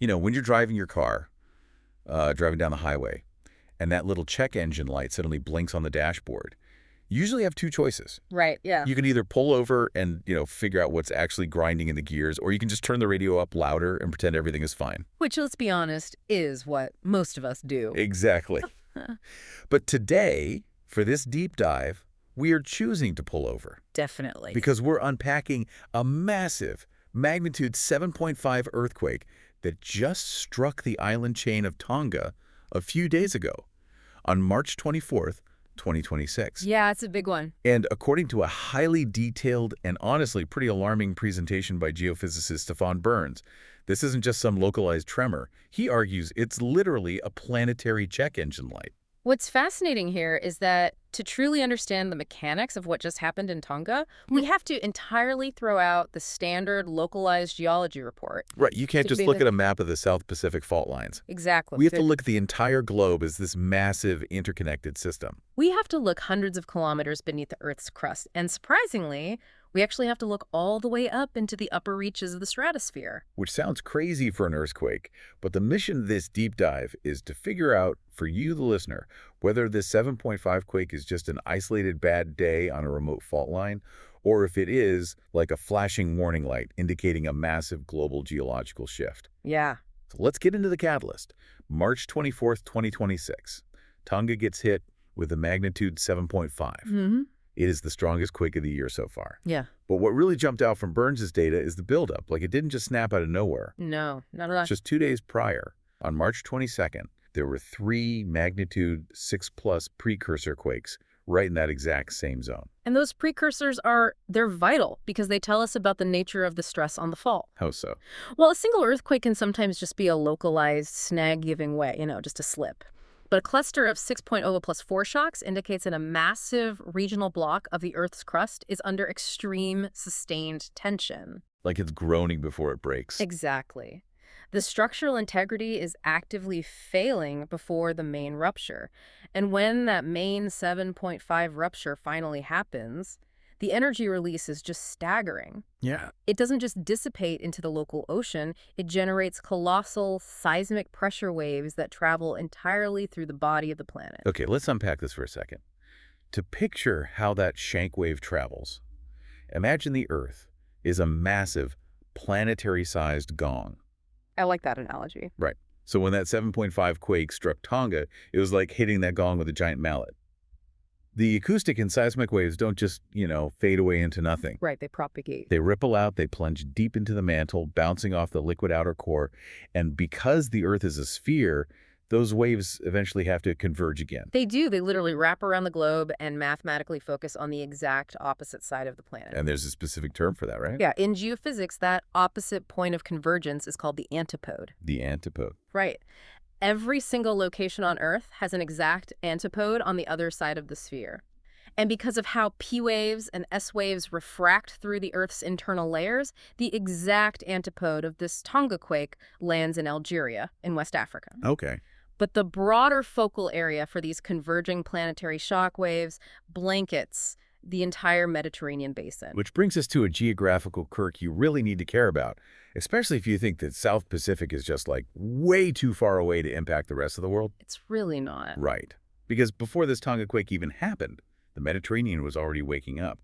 You know, when you're driving your car, driving down the highway, and that little check engine light suddenly blinks on the dashboard, you usually have two choices. Right, yeah. You can either pull over and, figure out what's actually grinding in the gears, or you can just turn the radio up louder and pretend everything is fine. Which, let's be honest, is what most of us do. Exactly. But today, for this deep dive, we are choosing to pull over. Definitely. Because we're unpacking a massive magnitude 7.5 earthquake that just struck the island chain of Tonga a few days ago on March 24th, 2026. Yeah, it's a big one. And according to a highly detailed and honestly pretty alarming presentation by geophysicist Stefan Burns, this isn't just some localized tremor. He argues it's literally a planetary check engine light. What's fascinating here is that to truly understand the mechanics of what just happened in Tonga, we have to entirely throw out the standard localized geology report. Right, you can't just look at a map of the South Pacific fault lines. Exactly. We have to look at the entire globe as this massive interconnected system. We have to look hundreds of kilometers beneath the Earth's crust, and surprisingly, we actually have to look all the way up into the upper reaches of the stratosphere. Which sounds crazy for an earthquake, but the mission of this deep dive is to figure out, for you, the listener, whether this 7.5 quake is just an isolated bad day on a remote fault line, or if it is like a flashing warning light indicating a massive global geological shift. Yeah. So let's get into the catalyst. March 24th, 2026. Tonga gets hit with a magnitude 7.5. Mm-hmm. It is the strongest quake of the year so far. Yeah. But what really jumped out from Burns' data is the buildup. Like, it didn't just snap out of nowhere. No, not at all. Just 2 days prior, on March 22nd, there were 3 magnitude 6+ precursor quakes right in that exact same zone. And those precursors they're vital because they tell us about the nature of the stress on the fault. How so? Well, a single earthquake can sometimes just be a localized snag-giving way, just a slip. But a cluster of 6.0 plus foreshocks indicates that a massive regional block of the Earth's crust is under extreme sustained tension. Like it's groaning before it breaks. Exactly. The structural integrity is actively failing before the main rupture. And when that main 7.5 rupture finally happens, the energy release is just staggering. Yeah. It doesn't just dissipate into the local ocean, it generates colossal seismic pressure waves that travel entirely through the body of the planet. Okay, let's unpack this for a second. To picture how that shank wave travels, imagine the Earth is a massive planetary-sized gong. I like that analogy. Right. So when that 7.5 quake struck Tonga, it was like hitting that gong with a giant mallet. The acoustic and seismic waves don't just, fade away into nothing. Right, they propagate. They ripple out, they plunge deep into the mantle, bouncing off the liquid outer core. And because the Earth is a sphere, those waves eventually have to converge again. They do. They literally wrap around the globe and mathematically focus on the exact opposite side of the planet. And there's a specific term for that, right? Yeah, in geophysics, that opposite point of convergence is called the antipode. The antipode. Right. Every single location on Earth has an exact antipode on the other side of the sphere. And because of how P waves and S waves refract through the Earth's internal layers, the exact antipode of this Tonga quake lands in Algeria, in West Africa. Okay. But the broader focal area for these converging planetary shock waves blankets the entire Mediterranean basin. Which brings us to a geographical quirk you really need to care about, especially if you think that South Pacific is just like way too far away to impact the rest of the world. It's really not. Right. Because before this Tonga quake even happened, the Mediterranean was already waking up.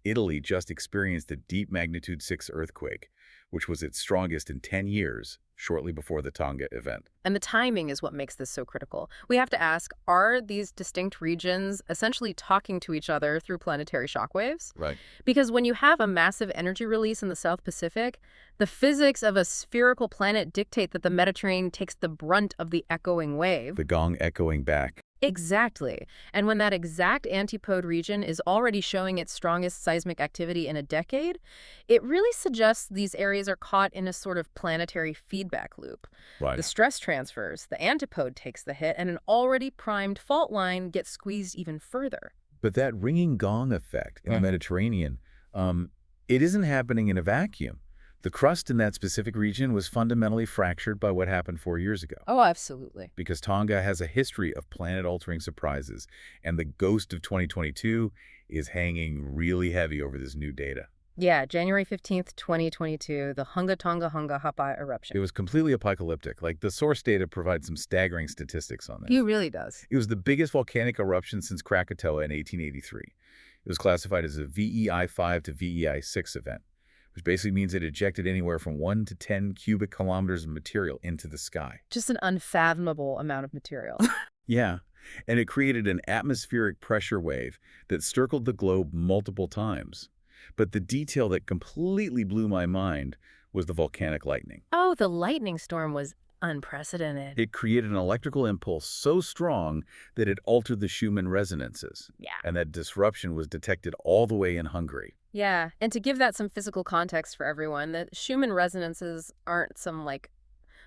Italy just experienced a deep magnitude 6 earthquake, which was its strongest in 10 years, shortly before the Tonga event. And the timing is what makes this so critical. We have to ask, are these distinct regions essentially talking to each other through planetary shockwaves? Right. Because when you have a massive energy release in the South Pacific, the physics of a spherical planet dictate that the Mediterranean takes the brunt of the echoing wave. The gong echoing back. Exactly. And when that exact antipode region is already showing its strongest seismic activity in a decade, it really suggests these areas are caught in a sort of planetary feedback loop. Right. The stress transfers, the antipode takes the hit, and an already primed fault line gets squeezed even further. But that ringing gong effect in the Mediterranean, it isn't happening in a vacuum. The crust in that specific region was fundamentally fractured by what happened 4 years ago. Oh, absolutely. Because Tonga has a history of planet-altering surprises, and the ghost of 2022 is hanging really heavy over this new data. Yeah, January 15th, 2022, the Hunga Tonga-Hunga Ha'apai eruption. It was completely apocalyptic. Like, the source data provides some staggering statistics on It this. really does. It was the biggest volcanic eruption since Krakatoa in 1883. It was classified as a VEI 5 to VEI 6 event, which basically means it ejected anywhere from 1 to 10 cubic kilometers of material into the sky. Just an unfathomable amount of material. Yeah, and it created an atmospheric pressure wave that circled the globe multiple times. But the detail that completely blew my mind was the volcanic lightning. Oh, the lightning storm was unprecedented. It created an electrical impulse so strong that it altered the Schumann resonances. Yeah. And that disruption was detected all the way in Hungary. Yeah, and to give that some physical context for everyone, the Schumann resonances aren't some, like,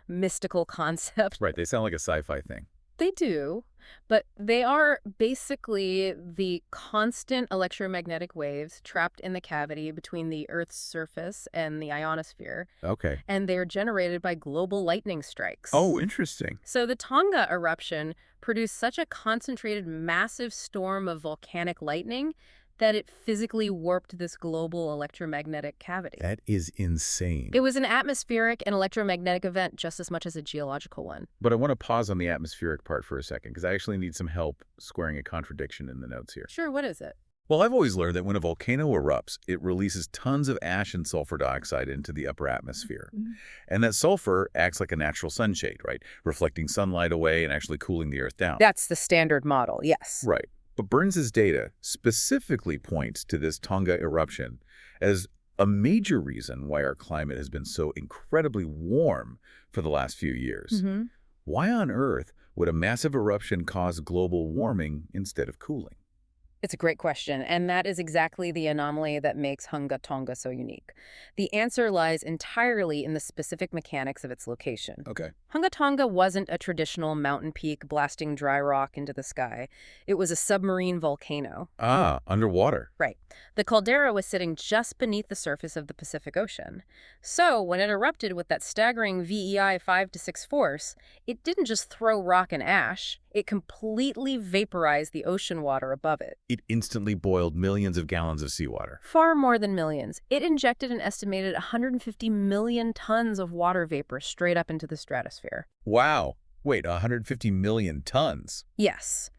mystical concept. Right, they sound like a sci-fi thing. They do, but they are basically the constant electromagnetic waves trapped in the cavity between the Earth's surface and the ionosphere, Okay. and they're generated by global lightning strikes. Oh, interesting. So the Tonga eruption produced such a concentrated, massive storm of volcanic lightning that it physically warped this global electromagnetic cavity. That is insane. It was an atmospheric and electromagnetic event just as much as a geological one. But I want to pause on the atmospheric part for a second, because I actually need some help squaring a contradiction in the notes here. Sure, what is it? Well, I've always learned that when a volcano erupts, it releases tons of ash and sulfur dioxide into the upper atmosphere. And that sulfur acts like a natural sunshade, right? Reflecting sunlight away and actually cooling the Earth down. That's the standard model, yes. Right. But Burns's data specifically points to this Tonga eruption as a major reason why our climate has been so incredibly warm for the last few years. Why on earth would a massive eruption cause global warming instead of cooling? It's a great question, and that is exactly the anomaly that makes Hunga Tonga so unique. The answer lies entirely in the specific mechanics of its location. Okay. Hunga Tonga wasn't a traditional mountain peak blasting dry rock into the sky. It was a submarine volcano. Ah, underwater. Right. The caldera was sitting just beneath the surface of the Pacific Ocean. So when it erupted with that staggering VEI 5 to 6 force, it didn't just throw rock and ash. It completely vaporized the ocean water above it. It instantly boiled millions of gallons of seawater. Far more than millions. It injected an estimated 150 million tons of water vapor straight up into the stratosphere. Wow. Wait, 150 million tons? Yes.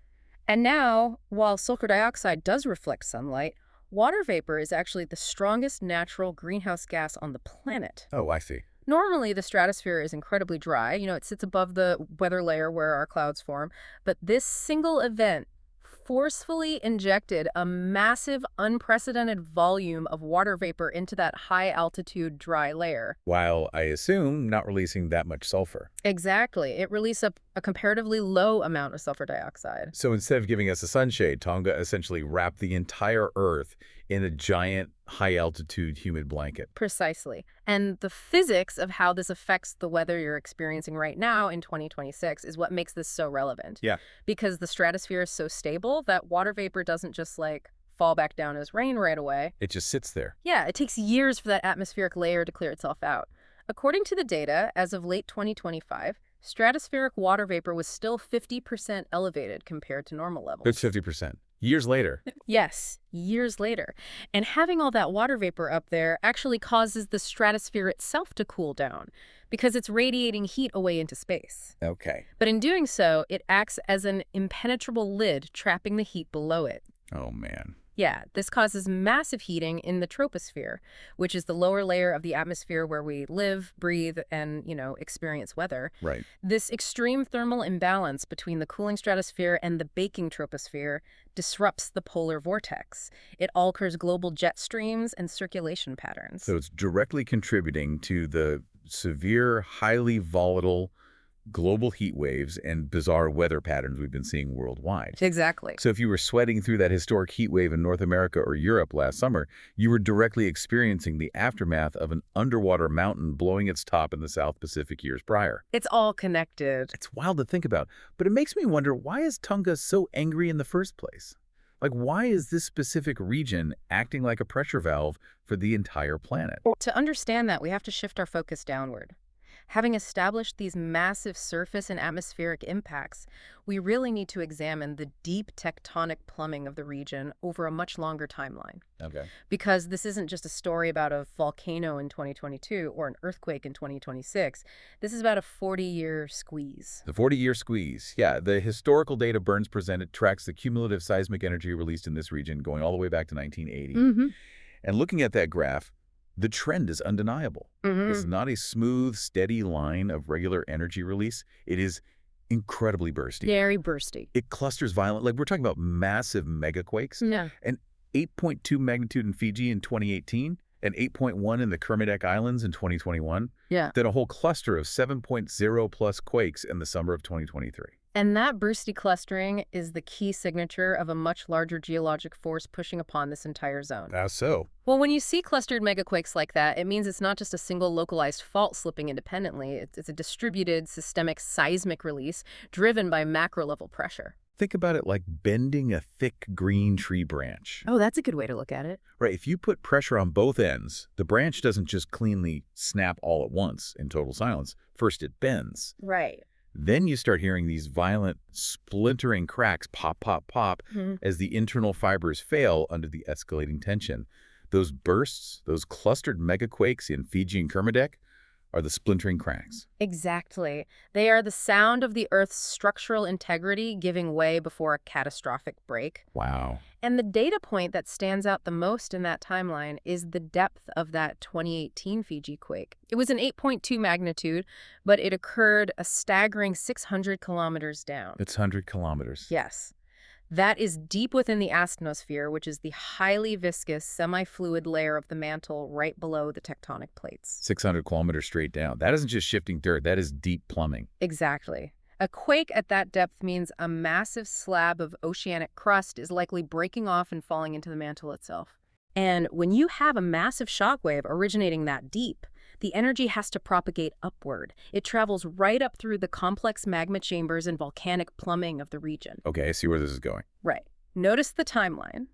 And now, while sulfur dioxide does reflect sunlight, water vapor is actually the strongest natural greenhouse gas on the planet. Oh, I see. Normally, the stratosphere is incredibly dry. You know, it sits above the weather layer where our clouds form. But this single event forcefully injected a massive, unprecedented volume of water vapor into that high-altitude dry layer. While, I assume, not releasing that much sulfur. Exactly. It released a comparatively low amount of sulfur dioxide. So instead of giving us a sunshade, Tonga essentially wrapped the entire Earth in a giant, high-altitude humid blanket. Precisely. And the physics of how this affects the weather you're experiencing right now in 2026 is what makes this so relevant. Yeah. Because the stratosphere is so stable that water vapor doesn't just, like, fall back down as rain right away. It just sits there. Yeah, it takes years for that atmospheric layer to clear itself out. According to the data, as of late 2025, stratospheric water vapor was still 50% elevated compared to normal levels. It's 50%. Years later. Yes, years later. And having all that water vapor up there actually causes the stratosphere itself to cool down because it's radiating heat away into space. Okay. But in doing so, it acts as an impenetrable lid, trapping the heat below it. Oh, man. Yeah, this causes massive heating in the troposphere, which is the lower layer of the atmosphere where we live, breathe, and, experience weather. Right. This extreme thermal imbalance between the cooling stratosphere and the baking troposphere disrupts the polar vortex. It alters global jet streams and circulation patterns. So it's directly contributing to the severe, highly volatile global heat waves and bizarre weather patterns we've been seeing worldwide. Exactly. So if you were sweating through that historic heat wave in North America or Europe last summer, you were directly experiencing the aftermath of an underwater mountain blowing its top in the South Pacific years prior. It's all connected. It's wild to think about, but it makes me wonder, why is Tonga so angry in the first place? Like, why is this specific region acting like a pressure valve for the entire planet? To understand that, we have to shift our focus downward. Having established these massive surface and atmospheric impacts, we really need to examine the deep tectonic plumbing of the region over a much longer timeline. Okay. Because this isn't just a story about a volcano in 2022 or an earthquake in 2026. This is about a 40-year squeeze. The 40-year squeeze. Yeah, the historical data Burns presented tracks the cumulative seismic energy released in this region going all the way back to 1980. Mm-hmm. And looking at that graph, the trend is undeniable. It's not a smooth, steady line of regular energy release. It is incredibly bursty. Very bursty. It clusters violently. Like, we're talking about massive mega-quakes. Yeah. And 8.2 magnitude in Fiji in 2018, and 8.1 in the Kermadec Islands in 2021. Yeah. Then a whole cluster of 7.0 plus quakes in the summer of 2023. And that bursty clustering is the key signature of a much larger geologic force pushing upon this entire zone. How so? Well, when you see clustered megaquakes like that, it means it's not just a single localized fault slipping independently. It's a distributed, systemic seismic release driven by macro-level pressure. Think about it like bending a thick green tree branch. Oh, that's a good way to look at it. Right, if you put pressure on both ends, the branch doesn't just cleanly snap all at once in total silence. First it bends. Right. Then you start hearing these violent splintering cracks pop, pop, pop as the internal fibers fail under the escalating tension. Those bursts, those clustered megaquakes in Fiji and Kermadec, are the splintering cracks. Exactly. They are the sound of the Earth's structural integrity giving way before a catastrophic break. Wow. And the data point that stands out the most in that timeline is the depth of that 2018 Fiji quake. It was an 8.2 magnitude, but it occurred a staggering 600 kilometers down. It's 100 kilometers. Yes. That is deep within the asthenosphere, which is the highly viscous, semi-fluid layer of the mantle right below the tectonic plates. 600 kilometers straight down. That isn't just shifting dirt. That is deep plumbing. Exactly. A quake at that depth means a massive slab of oceanic crust is likely breaking off and falling into the mantle itself. And when you have a massive shockwave originating that deep, the energy has to propagate upward. It travels right up through the complex magma chambers and volcanic plumbing of the region. Okay, I see where this is going. Right. Notice the timeline.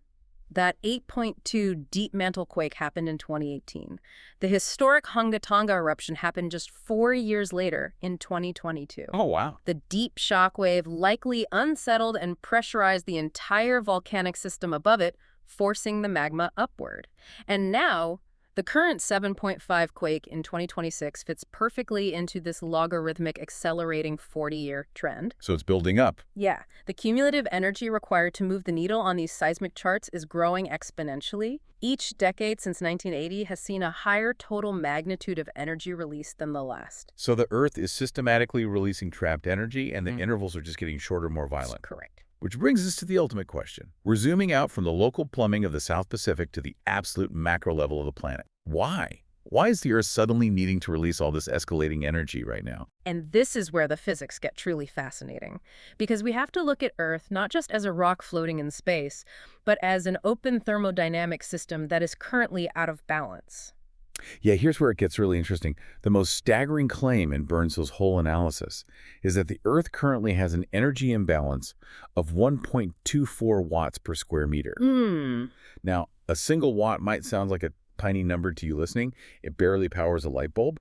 That 8.2 deep mantle quake happened in 2018. The historic Hunga Tonga eruption happened just 4 years later in 2022. Oh, wow. The deep shockwave likely unsettled and pressurized the entire volcanic system above it, forcing the magma upward. And now, the current 7.5 quake in 2026 fits perfectly into this logarithmic accelerating 40-year trend. So it's building up. Yeah. The cumulative energy required to move the needle on these seismic charts is growing exponentially. Each decade since 1980 has seen a higher total magnitude of energy released than the last. So the Earth is systematically releasing trapped energy, and the intervals are just getting shorter, more violent. Correct. Which brings us to the ultimate question. We're zooming out from the local plumbing of the South Pacific to the absolute macro level of the planet. Why? Why is the Earth suddenly needing to release all this escalating energy right now? And this is where the physics get truly fascinating. Because we have to look at Earth not just as a rock floating in space, but as an open thermodynamic system that is currently out of balance. Yeah, here's where it gets really interesting. The most staggering claim in Burns' whole analysis is that the Earth currently has an energy imbalance of 1.24 watts per square meter. Now, a single watt might sound like a tiny number to you listening. It barely powers a light bulb.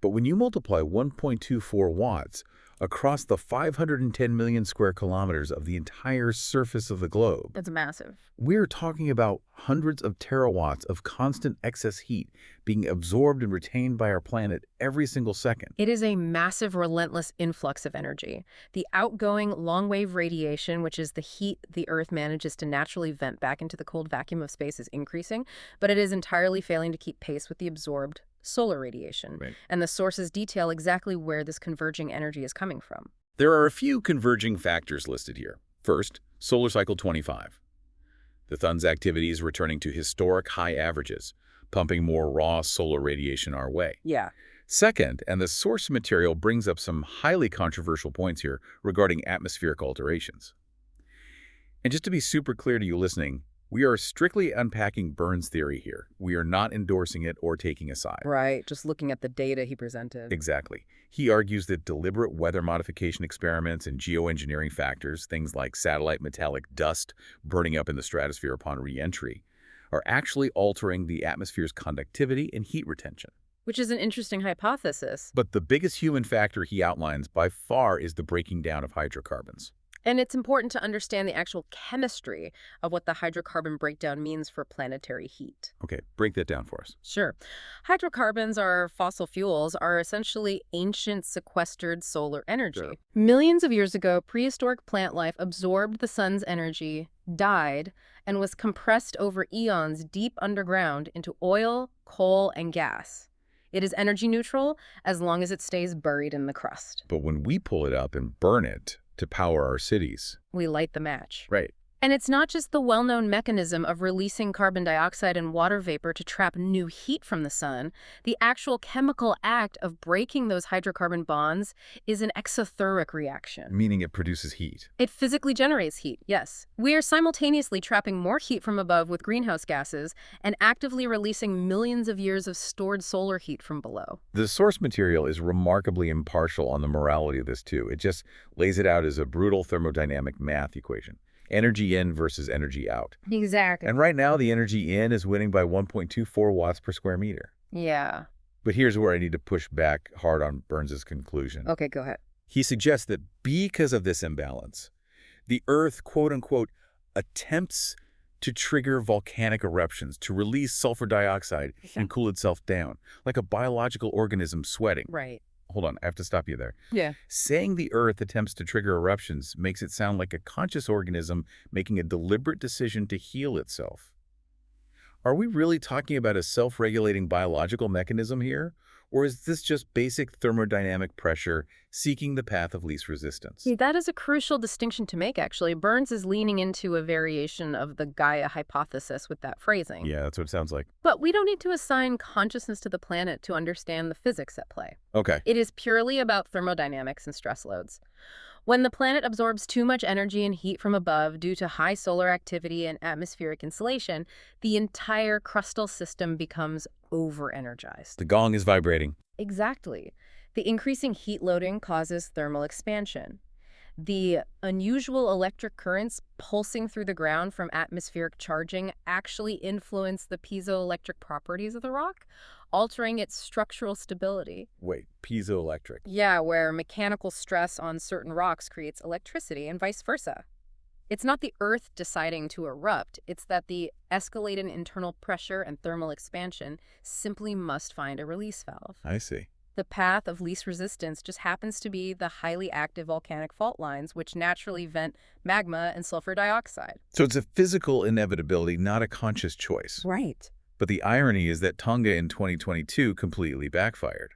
But when you multiply 1.24 watts across the 510 million square kilometers of the entire surface of the globe, That's massive. we're talking about hundreds of terawatts of constant excess heat being absorbed and retained by our planet every single second. It is a massive, relentless influx of energy. The outgoing long-wave radiation, which is the heat the Earth manages to naturally vent back into the cold vacuum of space, is increasing, but it is entirely failing to keep pace with the absorbed solar radiation. Right. And the sources detail exactly where this converging energy is coming from. There are a few converging factors listed here. First, solar cycle 25. The sun's activity is returning to historic high averages, pumping more raw solar radiation our way. Yeah. Second, and the source material brings up some highly controversial points here regarding atmospheric alterations. And just to be super clear to you listening, we are strictly unpacking Burns' theory here. We are not endorsing it or taking a side. Right, just looking at the data he presented. Exactly. He argues that deliberate weather modification experiments and geoengineering factors, things like satellite metallic dust burning up in the stratosphere upon re-entry, are actually altering the atmosphere's conductivity and heat retention. which is an interesting hypothesis. But the biggest human factor he outlines by far is the breaking down of hydrocarbons. And it's important to understand the actual chemistry of what the hydrocarbon breakdown means for planetary heat. Okay, break that down for us. Sure. Hydrocarbons, or fossil fuels, are essentially ancient sequestered solar energy. Sure. Millions of years ago, prehistoric plant life absorbed the sun's energy, died, and was compressed over eons deep underground into oil, coal, and gas. It is energy neutral as long as it stays buried in the crust. But when we pull it up and burn it to power our cities. We light the match. Right. And it's not just the well-known mechanism of releasing carbon dioxide and water vapor to trap new heat from the sun. The actual chemical act of breaking those hydrocarbon bonds is an exothermic reaction. Meaning it produces heat. It physically generates heat, yes. We are simultaneously trapping more heat from above with greenhouse gases and actively releasing millions of years of stored solar heat from below. The source material is remarkably impartial on the morality of this too. It just lays it out as a brutal thermodynamic math equation. Energy in versus energy out. Exactly. And right now, the energy in is winning by 1.24 watts per square meter. Yeah. But here's where I need to push back hard on Burns's conclusion. Okay, go ahead. He suggests that because of this imbalance, the Earth, quote-unquote, attempts to trigger volcanic eruptions, to release sulfur dioxide and cool itself down, like a biological organism sweating. Right. Hold on, I have to stop you there. Yeah. Saying the Earth attempts to trigger eruptions makes it sound like a conscious organism making a deliberate decision to heal itself. Are we really talking about a self-regulating biological mechanism here? Or is this just basic thermodynamic pressure seeking the path of least resistance? See, that is a crucial distinction to make, actually. Burns is leaning into a variation of the Gaia hypothesis with that phrasing. Yeah, that's what it sounds like. But we don't need to assign consciousness to the planet to understand the physics at play. Okay. It is purely about thermodynamics and stress loads. When the planet absorbs too much energy and heat from above due to high solar activity and atmospheric insulation, the entire crustal system becomes over-energized. The gong is vibrating. Exactly. The increasing heat loading causes thermal expansion. The unusual electric currents pulsing through the ground from atmospheric charging actually influence the piezoelectric properties of the rock, altering its structural stability. Wait, piezoelectric. Yeah, where mechanical stress on certain rocks creates electricity and vice versa. It's not the Earth deciding to erupt, it's that the escalated internal pressure and thermal expansion simply must find a release valve. I see. The path of least resistance just happens to be the highly active volcanic fault lines, which naturally vent magma and sulfur dioxide. So it's a physical inevitability, not a conscious choice. Right. But the irony is that Tonga in 2022 completely backfired.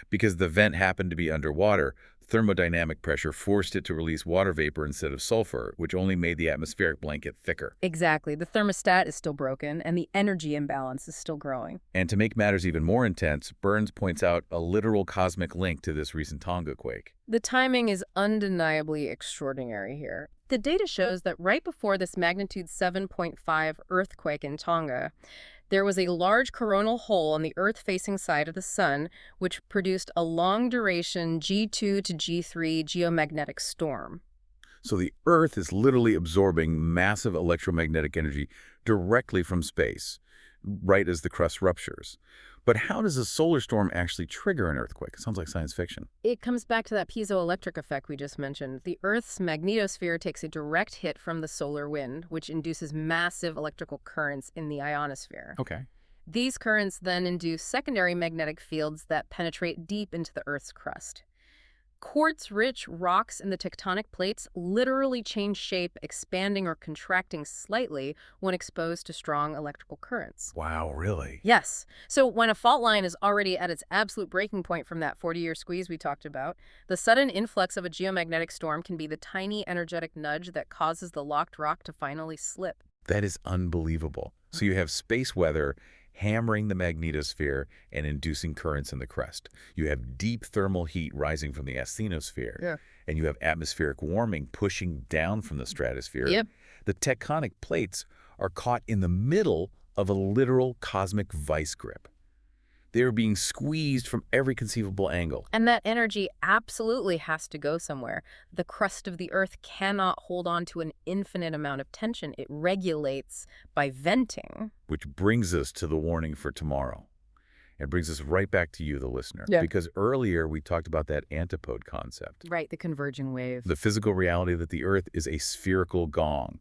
Because the vent happened to be underwater, thermodynamic pressure forced it to release water vapor instead of sulfur, which only made the atmospheric blanket thicker. Exactly. The thermostat is still broken, and the energy imbalance is still growing. And to make matters even more intense, Burns points out a literal cosmic link to this recent Tonga quake. The timing is undeniably extraordinary here. The data shows that right before this magnitude 7.5 earthquake in Tonga, there was a large coronal hole on the Earth-facing side of the sun, which produced a long-duration G2 to G3 geomagnetic storm. So the Earth is literally absorbing massive electromagnetic energy directly from space, right as the crust ruptures. But how does a solar storm actually trigger an earthquake? It sounds like science fiction. It comes back to that piezoelectric effect we just mentioned. The Earth's magnetosphere takes a direct hit from the solar wind, which induces massive electrical currents in the ionosphere. Okay. These currents then induce secondary magnetic fields that penetrate deep into the Earth's crust. Quartz-rich rocks in the tectonic plates literally change shape, expanding or contracting slightly when exposed to strong electrical currents. Wow, really? Yes. So when a fault line is already at its absolute breaking point from that 40-year squeeze we talked about, the sudden influx of a geomagnetic storm can be the tiny energetic nudge that causes the locked rock to finally slip. That is unbelievable. So you have space weather hammering the magnetosphere and inducing currents in the crust. You have deep thermal heat rising from the asthenosphere. And you have atmospheric warming pushing down from the stratosphere. Yep. The tectonic plates are caught in the middle of a literal cosmic vice grip. They're being squeezed from every conceivable angle. And that energy absolutely has to go somewhere. The crust of the Earth cannot hold on to an infinite amount of tension. It regulates by venting. Which brings us to the warning for tomorrow. It brings us right back to you, the listener, Yeah. because earlier we talked about that antipode concept, Right, the converging wave. the physical reality that the Earth is a spherical gong.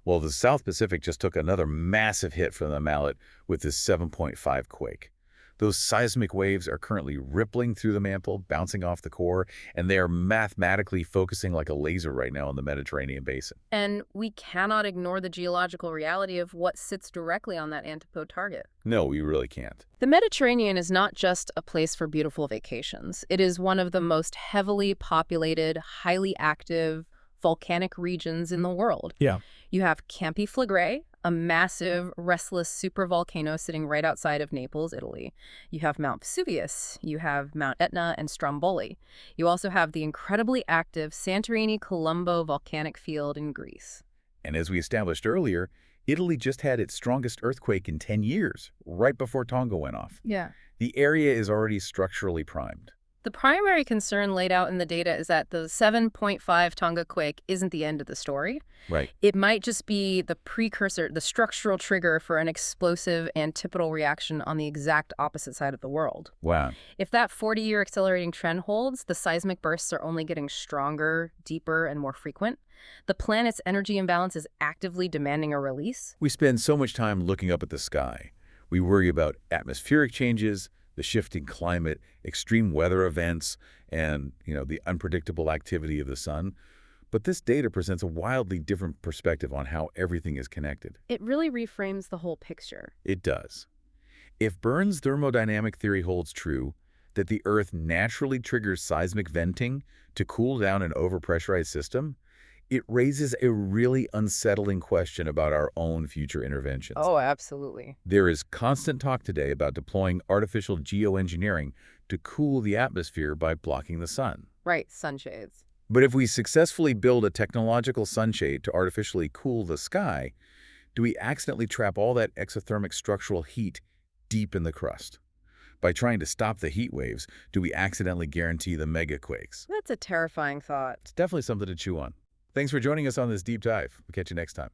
Well, the South Pacific just took another massive hit from the mallet with this 7.5 quake. Those seismic waves are currently rippling through the mantle, bouncing off the core, and they are mathematically focusing like a laser right now on the Mediterranean basin. And we cannot ignore the geological reality of what sits directly on that antipode target. No, we really can't. The Mediterranean is not just a place for beautiful vacations. It is one of the most heavily populated, highly active, volcanic regions in the world. Yeah. You have Campi Flegrei, a massive, restless supervolcano sitting right outside of Naples, Italy. You have Mount Vesuvius. You have Mount Etna and Stromboli. You also have the incredibly active Santorini-Colombo volcanic field in Greece. And as we established earlier, Italy just had its strongest earthquake in 10 years, right before Tonga went off. Yeah. The area is already structurally primed. The primary concern laid out in the data is that the 7.5 Tonga quake isn't the end of the story. Right. It might just be the precursor, the structural trigger for an explosive antipodal reaction on the exact opposite side of the world. Wow. If that 40-year accelerating trend holds, the seismic bursts are only getting stronger, deeper, and more frequent. The planet's energy imbalance is actively demanding a release. We spend so much time looking up at the sky. We worry about atmospheric changes, the shifting climate, extreme weather events, and, the unpredictable activity of the sun. But this data presents a wildly different perspective on how everything is connected. It really reframes the whole picture. It does. If Byrne's thermodynamic theory holds true, that the Earth naturally triggers seismic venting to cool down an overpressurized system, it raises a really unsettling question about our own future interventions. Oh, absolutely. There is constant talk today about deploying artificial geoengineering to cool the atmosphere by blocking the sun. Right, sunshades. But if we successfully build a technological sunshade to artificially cool the sky, do we accidentally trap all that exothermic structural heat deep in the crust? By trying to stop the heat waves, do we accidentally guarantee the mega-quakes? That's a terrifying thought. It's definitely something to chew on. Thanks for joining us on this deep dive. We'll catch you next time.